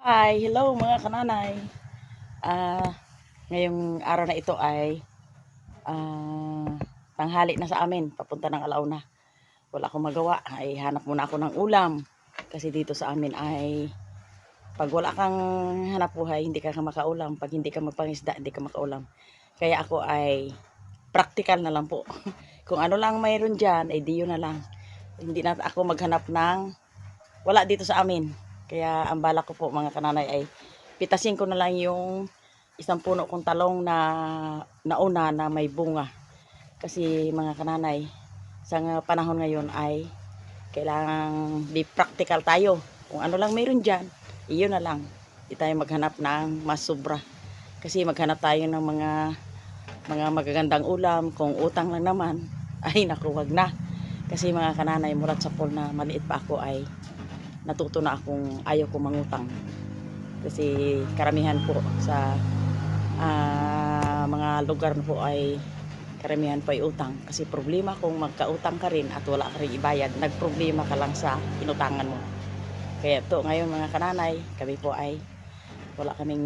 Hi, hello mga kananay. Ah, ngayong araw na ito ay tanghali na sa amin, papunta ng alauna. Wala akong magawa, ay hanap muna ako ng ulam. Kasi dito sa amin ay pag wala kang hanap buhay, hindi ka makaulam. Pag hindi ka magpangisda, hindi ka makaulam. Kaya ako ay practical na lang po. Kung ano lang mayroon dyan, ay di yun na lang. Hindi na ako maghanap ng wala dito sa amin. Kaya ang balak ko po mga kananay ay pitasin ko na lang yung isang puno kong talong na nauna na may bunga. Kasi mga kananay, sa panahon ngayon ay kailangang be practical tayo. Kung ano lang mayroon dyan, iyon na lang. Hindi tayo maghanap ng mas sobra. Kasi maghanap tayo ng mga magagandang ulam. Kung utang lang naman, ay naku, wag na. Kasi mga kananay, mulat sa pool na maliit pa ako ay natuto na akong ayaw ko mangutang. Kasi karamihan po sa mga lugar po ay karamihan po ay utang. Kasi problema kung magkautang ka rin at wala ka rin ibayad, nagproblema ka lang sa inutangan mo. Kaya to ngayon mga kananay, kami po ay wala kaming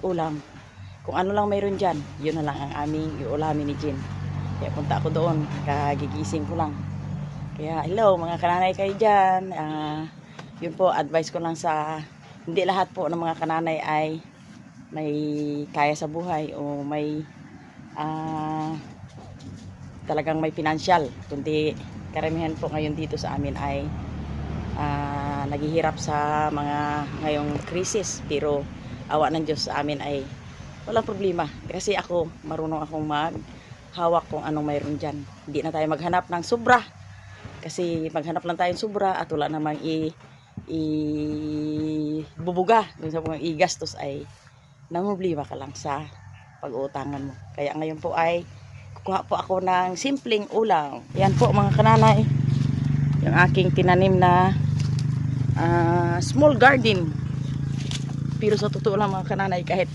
ulam. Kung ano lang mayroon dyan, yun na lang ang aming iulamin ni Jean. Kaya punta ako doon, kagigising ko lang. Kaya hello mga kananay kayo dyan. Yun po, advice ko lang sa hindi lahat po ng mga kananay ay may kaya sa buhay o may ah, talagang may financial. Kundi karamihan po ngayon dito sa amin ay naghihirap sa mga ngayong krisis. Pero awa ng Diyos sa amin ay walang problema. Kasi ako, marunong akong maghawak kung anong mayroon dyan. Hindi na tayo maghanap ng sobra. Kasi maghanap lang tayong sobra at wala namang bubuga dun sa mga igastos ay namumblima ka lang sa pag-uutangan mo. Kaya ngayon po ay kukuha po ako ng simpleng ulam. Yan po mga kananay, yung aking tinanim na small garden. Pero sa totoo lang mga kananay, kahit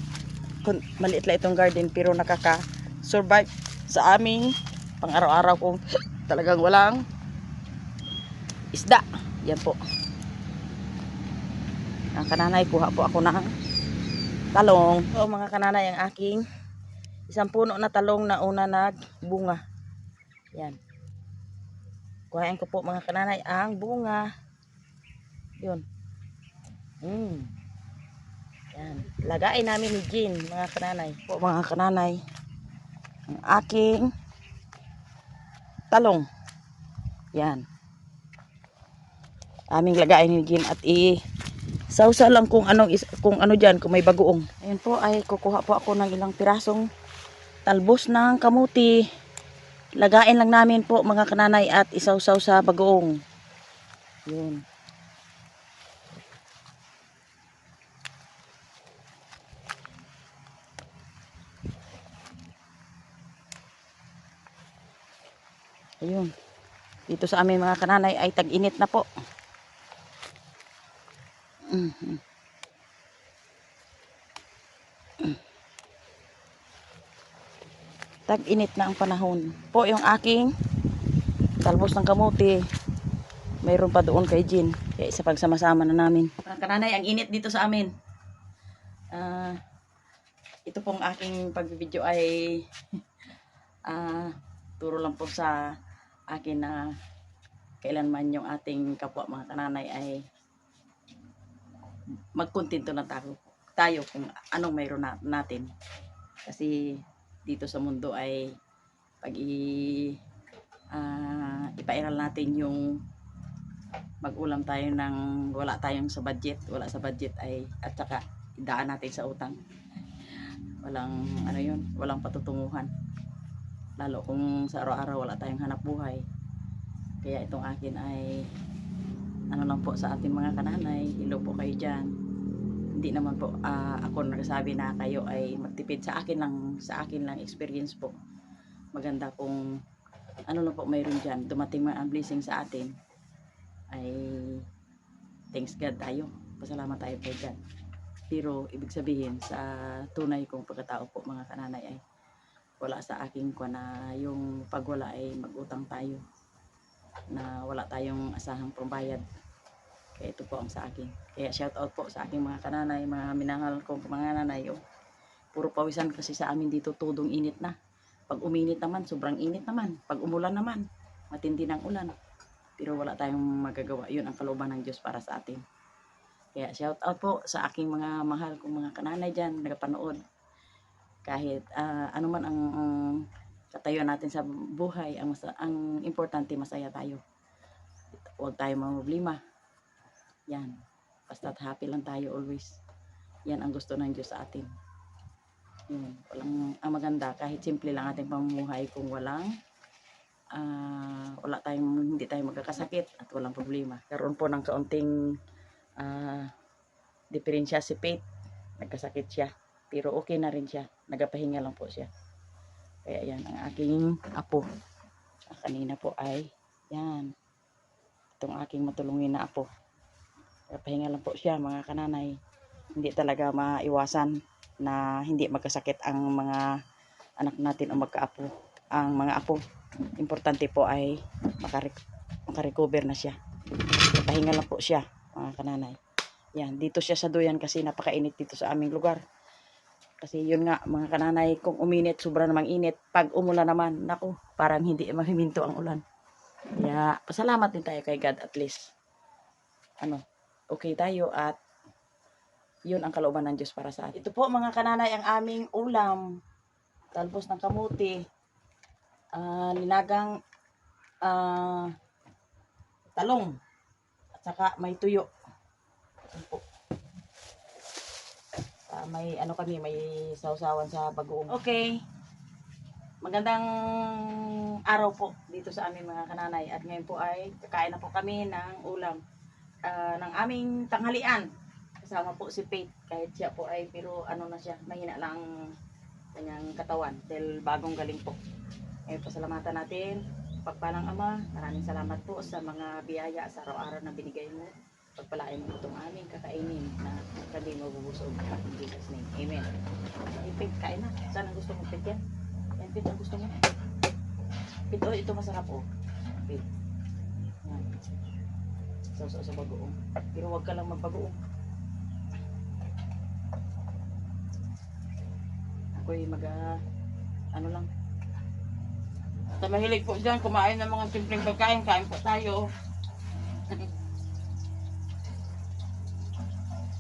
maliit lang itong garden, pero nakaka-survive sa aming pang araw-araw kung talagang walang isda. Yan po. Ang kananay, kuha po ako ng talong. So mga kananay, ang aking isang puno na talong na una nagbunga. Yan. Kuhain ko po mga kananay ang bunga. Yun. Yan. Lagain namin ni Jean mga kananay. Po mga kananay. Ang aking talong. Yan. Aming lagain ni Jean at sausa lang kung ano diyan, kung may bagoong. Ayun po ay kukuha po ako ng ilang pirasong talbos ng kamuti. Lagain lang namin po mga kananay at isawsaw sa bagoong. Yun. Ayun. Dito sa amin mga kananay ay tag-init na po. Tag-init na ang panahon. Po yung aking talbos ng kamuti. Mayroon pa doon kay Jean. Kaya isa pagsama-sama na namin. Mga kananay, ang init dito sa amin. Ito pong aking pagbibideo ay turo lang po sa akin na kailanman yung ating kapwa mga kananay ay magkontento na tayo kung anong mayroon natin. Kasi dito sa mundo ay pag ipairal natin yung mag-ulam tayo ng wala tayong sa budget, wala sa budget ay at saka idaan natin sa utang. Walang ano yun, walang patutunguhan. Lalo kung sa araw-araw wala tayong hanap buhay. Kaya itong akin ay ano lang po sa ating mga kananay, hello po kayo dyan. Hindi naman po ako nagsasabi na kayo ay magtipid. Sa akin lang experience po. Maganda kung ano lang po mayroon dyan, dumating man ang blessing sa atin ay thanks God tayo, pasalamat tayo kay God. Pero ibig sabihin sa tunay kong pagkatao po mga kananay ay wala sa aking kwa na yung pag wala ay mag-utang tayo na wala tayong asahang pambayad. Kaya ito po ang sa akin. Kaya shout out po sa aking mga kananay, mga minahal kong mga nanay. Oh. Puro pawisan kasi sa amin dito, tudong init na. Pag uminit naman, sobrang init naman. Pag umulan naman, matindi ng ulan. Pero wala tayong magagawa. Yun ang kalooban ng Diyos para sa atin. Kaya shout out po sa aking mga mahal kong mga kananay dyan, nagapanood. Kahit ano man ang katayuan natin sa buhay, ang importante masaya tayo. Huwag tayo problema. Yan. Basta't happy lang tayo always. Yan ang gusto ng Diyos sa atin. Yan. Ang maganda, kahit simple lang ating pamumuhay kung hindi tayo magkakasakit at walang problema. Karoon po ng kaunting diferensya si Faith. Nagkasakit siya. Pero okay na rin siya. Nagapahinga lang po siya. Kaya yan ang aking apo. Kanina po ay yan. Itong aking matulungin na apo. Nagapahinga lang po siya mga kananay. Hindi talaga maiwasan na hindi magkasakit ang mga anak natin o magkaapo. Ang mga apo. Importante po ay makarecover na siya. Nagapahinga lang po siya mga kananay. Yan, dito siya sa duyan kasi napakainit dito sa aming lugar. Kasi yun nga, mga kananay, kung uminit, sobra namang init. Pag umulan naman, naku, parang hindi mahiminto ang ulan. Kaya, pasalamat din tayo kay God at least. Okay tayo at yun ang kalooban ng Diyos para sa atin. Ito po mga kananay, ang aming ulam. Talbos ng kamuti. Linagang talong. At saka may tuyo. May may sausawan sa bagoong. Okay. Magandang araw po dito sa aming mga kananay. At ngayon po ay kakain na po kami ng ulam ng aming tanghalian. Kasama po si Faith. Kahit siya po ay pero na siya, mahina lang kanyang katawan dahil bagong galing po. Ngayon pasalamatan natin. Pagpalang Ama, maraming salamat po sa mga biyaya sa araw-araw na binigay mo. Pagpalain mo itong aming kakainin na hindi mabubusog. In Jesus' name. Amen. Ipit, kain na. Saan ang gusto mo, Pit yan? Yan, Pit, ang gusto mo. Pit, oh, ito masarap, oh. Pit. Yan. Sa bagoong. Pero huwag ka lang magbagoong. Ako'y lang. Sa mahilig po dyan, kumain ng mga simpleng pagkain. Kain po tayo.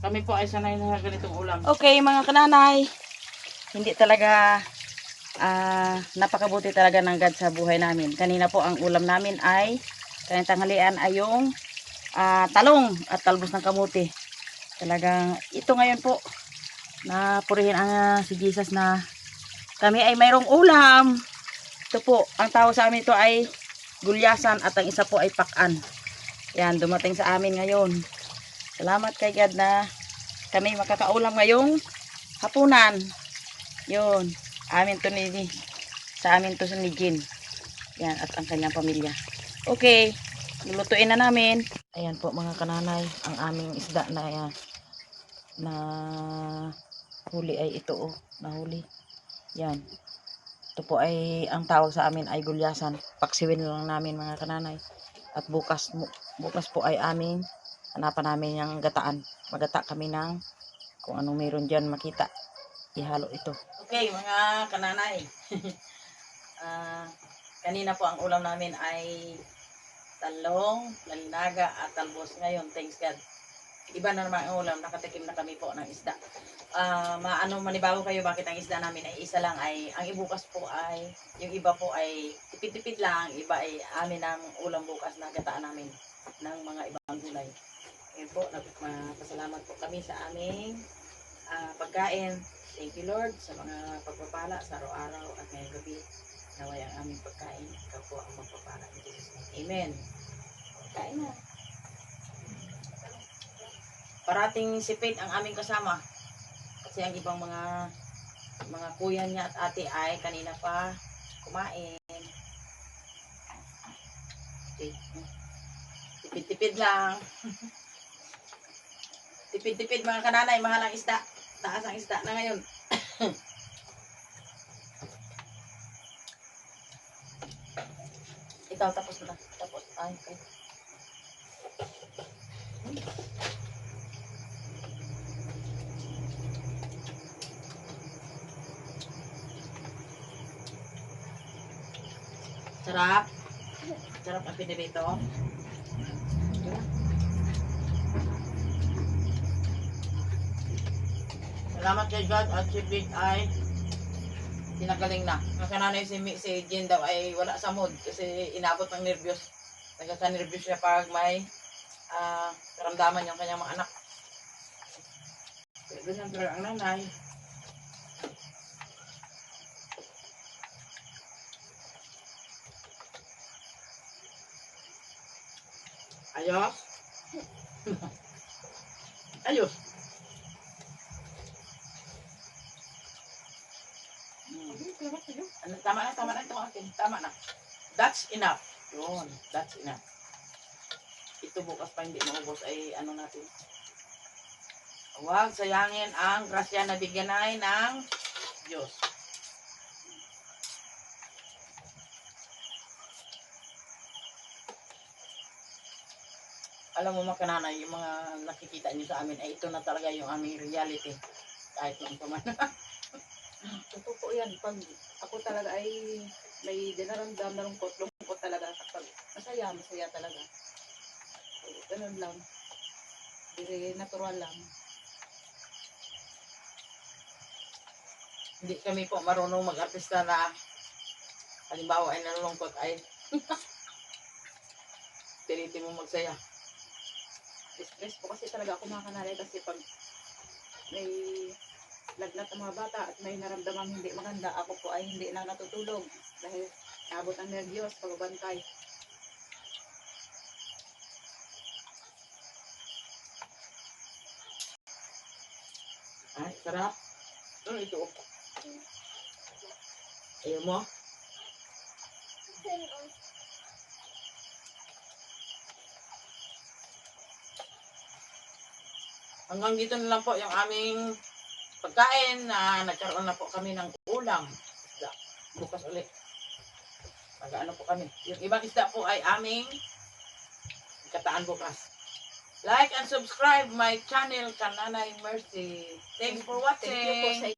Kami po ay sanay na ganitong ulam. Okay, mga kananay. Hindi talaga napakabuti talaga ng God sa buhay namin. Kanina po ang ulam namin ay kanina tanghalian ay yung talong at talbos ng kamuti. Talagang ito ngayon po na purihin ang si Jesus na kami ay mayroong ulam. Ito po, ang tawag sa amin ito ay gulyasan at ang isa po ay pakan. Yan, dumating sa amin ngayon. Salamat kay God na kami makakaulam ngayong hapunan. Yun. Sa amin to ni Jean. Yan, at ang kanyang pamilya. Okay. Lulutuin na namin. Ayan po mga kananay. Ang aming isda na huli ay ito oh. Nahuli. Yan. Ito po ay, ang tawag sa amin ay gulyasan. Paksiwin lang namin mga kananay. At bukas po ay hanapan namin yung gataan. Magata kami ng kung anong meron dyan makita. Ihalo ito. Okay mga kananay. Kanina po ang ulam namin ay talong, lalinaga at talbos. Ngayon, thanks God. Iba na naman ang ulam. Nakatikim na kami po ng isda. Manibago kayo bakit ang isda namin ay isa lang ay, ang ibukas po ay, yung iba po ay tipid-tipid lang, iba ay amin ang ulam bukas na gataan namin ng mga ibang gulay. Ngayon po, pasalamat po kami sa aming pagkain. Thank you Lord sa mga pagpapala sa araw-araw at ngayong gabi. Naway ang aming pagkain. Ikaw po ang magpapala in Jesus' name. Amen. Kain na. Parating si Faith ang aming kasama. Kasi ang ibang mga kuya niya at ate ay kanina pa kumain. Okay. Tipid-tipid lang. Tipid-tipid mga kananay, mahal ang isda. Taas ang isda na ngayon. Ikaw tapos na. Tapos. Ay, okay. Sarap. Sarap ang pinirito. Salamat kay God at si Big ay sinagaling na. Ang kananay si Jen daw ay wala sa mood kasi inabot ng nervyos. Nagkaka-nervyos siya pag may karamdaman yung kanyang mga anak. Kaya ganyan talaga ang nanay. Ayos? Ayos. Ano, tama na ito akin. Tama na. That's enough. Yun, that's enough. Ito bukas pa hindi maubos ay ano natin. Huwag sayangin ang grasya na bigyan ay ng Diyos. Alam mo mga kananay, yung mga nakikita niyo sa amin ay ito na talaga yung aming reality. Kahit yung paman. Totoo po yan. Pag ako talaga ay may dinaramdam na lungkot talaga. Pag masaya talaga. So, ganun lang. Very natural lang. Hindi kami po marunong mag-artista na halimbawa ay nalulungkot ay tinitin mo magsaya. Stress po kasi talaga ako mga kanalay kasi pag may lagnat ang mga bata at may naramdamang hindi maganda, ako po ay hindi na natutulog dahil naabot ang nervyos pagbabantay. Ay, sarap. Ito. Ayaw mo? Hanggang dito na lang po yung aming pagkain na nagkaroon na po kami ng ulam. Isda. Bukas ulit. Pag-ano po kami. Yung ibang isda po ay aming kataan bukas. Like and subscribe my channel, Kananay Mercy. Thanks for watching. Thank you po sa